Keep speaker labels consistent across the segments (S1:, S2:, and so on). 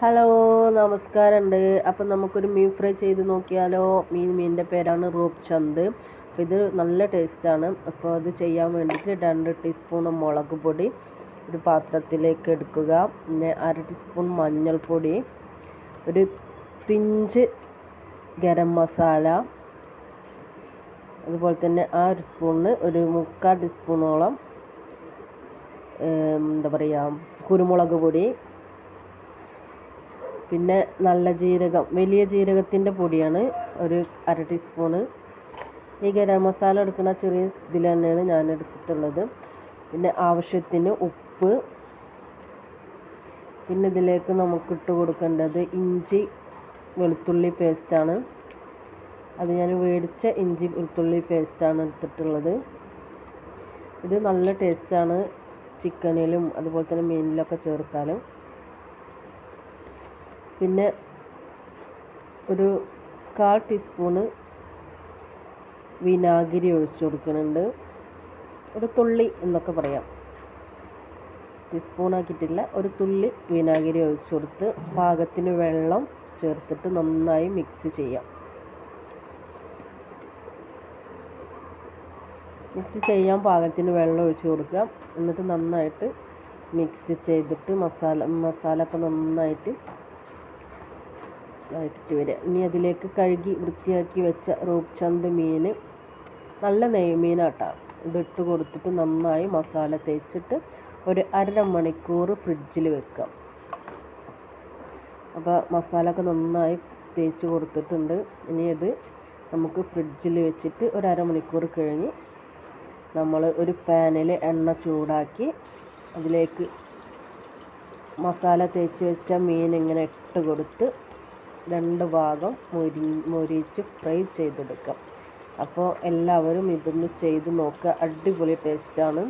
S1: Hello നമസ്കാരമുണ്ട്. അപ്പം നമുക്കൊരു മീൻ ഫ്രൈ ചെയ്ത് നോക്കിയാലോ. മീനിൻ്റെ പേരാണ് റൂപ്ചന്ദ്. അപ്പോൾ ഇത് നല്ല ടേസ്റ്റാണ്. അപ്പോൾ അത് ചെയ്യാൻ വേണ്ടിയിട്ട് 2 ടീസ്പൂൺ മുളക് പൊടി ഒരു പാത്രത്തിലേക്ക് എടുക്കുക. പിന്നെ 1/2 ടീസ്പൂൺ മഞ്ഞൾപ്പൊടി, ഒരു പിഞ്ച് ഗരം മസാല, അതുപോലെ തന്നെ ആ ഒരു സ്പൂണിന് ഒരു 3/4 ടീസ്പൂണോളം കുരുമുളക് പൊടി, പിന്നെ നല്ല ജീരകം, വലിയ ജീരകത്തിൻ്റെ പൊടിയാണ് ഒരു 1/2 ടീസ്പൂണ്. ഈ ഗരം മസാല എടുക്കുന്ന ചെറിയ ഇതിൽ തന്നെയാണ് ഞാൻ എടുത്തിട്ടുള്ളത്. പിന്നെ ആവശ്യത്തിന് ഉപ്പ്. പിന്നെ ഇതിലേക്ക് നമുക്ക് ഇട്ട് കൊടുക്കേണ്ടത് ഇഞ്ചി വെളുത്തുള്ളി പേസ്റ്റാണ്. അത് ഞാൻ മേടിച്ച ഇഞ്ചി വെളുത്തുള്ളി പേസ്റ്റാണ് എടുത്തിട്ടുള്ളത്. ഇത് നല്ല ടേസ്റ്റാണ് ചിക്കനിലും അതുപോലെ തന്നെ മീനിലൊക്കെ ചേർത്താലും. പിന്നെ ഒരു 1/4 ടീസ്പൂണ് വിനാഗിരി ഒഴിച്ചു കൊടുക്കുന്നുണ്ട്. ഒരു തുള്ളി എന്നൊക്കെ പറയാം, ടീസ്പൂണാക്കിയിട്ടില്ല. ഒരു തുള്ളി വിനാഗിരി ഒഴിച്ചു കൊടുത്ത് പാകത്തിന് വെള്ളം ചേർത്തിട്ട് നന്നായി മിക്സ് ചെയ്യാം. മിക്സ് ചെയ്യാൻ പാകത്തിന് വെള്ളം ഒഴിച്ച് കൊടുക്കുക. എന്നിട്ട് നന്നായിട്ട് മിക്സ് ചെയ്തിട്ട് മസാല ഒക്കെ നന്നായിട്ട് വരിക. ഇനി അതിലേക്ക് കഴുകി വൃത്തിയാക്കി വെച്ച റൂപ്ചന്ദ് മീൻ, നല്ല നെയ്മീനാട്ടോ, ഇതിട്ട് കൊടുത്തിട്ട് നന്നായി മസാല തേച്ചിട്ട് ഒരു 1/2 മണിക്കൂർ ഫ്രിഡ്ജിൽ വെക്കാം. അപ്പോൾ മസാല ഒക്കെ നന്നായി തേച്ച് കൊടുത്തിട്ടുണ്ട്. ഇനി അത് നമുക്ക് ഫ്രിഡ്ജിൽ വെച്ചിട്ട് ഒരു 1/2 മണിക്കൂർ കഴിഞ്ഞ് നമ്മൾ ഒരു പാനിൽ എണ്ണ ചൂടാക്കി അതിലേക്ക് മസാല തേച്ച് വെച്ച മീൻ ഇങ്ങനെ ഇട്ട് കൊടുത്ത് 2 ഭാഗം മൊരിച്ച് ഫ്രൈ ചെയ്തെടുക്കാം. അപ്പോൾ എല്ലാവരും ഇതൊന്ന് ചെയ്ത് നോക്കുക, അടിപൊളി ടേസ്റ്റാണ്.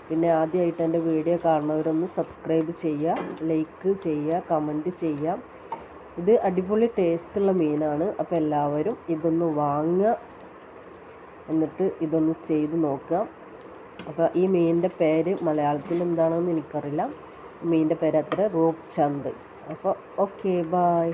S1: പിന്നെ ആദ്യമായിട്ട് എൻ്റെ വീഡിയോ കാണുന്നവരൊന്ന് സബ്സ്ക്രൈബ് ചെയ്യുക, ലൈക്ക് ചെയ്യുക, കമൻറ്റ് ചെയ്യുക. ഇത് അടിപൊളി ടേസ്റ്റുള്ള മീനാണ്. അപ്പോൾ എല്ലാവരും ഇതൊന്ന് വാങ്ങുക, എന്നിട്ട് ഇതൊന്ന് ചെയ്ത് നോക്കുക. അപ്പോൾ ഈ മീനിൻ്റെ പേര് മലയാളത്തിൽ എന്താണെന്ന് എനിക്കറിയില്ല. മീനിൻ്റെ പേര് അത്ര റൂപ്ചന്ദ്. അപ്പോൾ ഓക്കെ, ബായ്.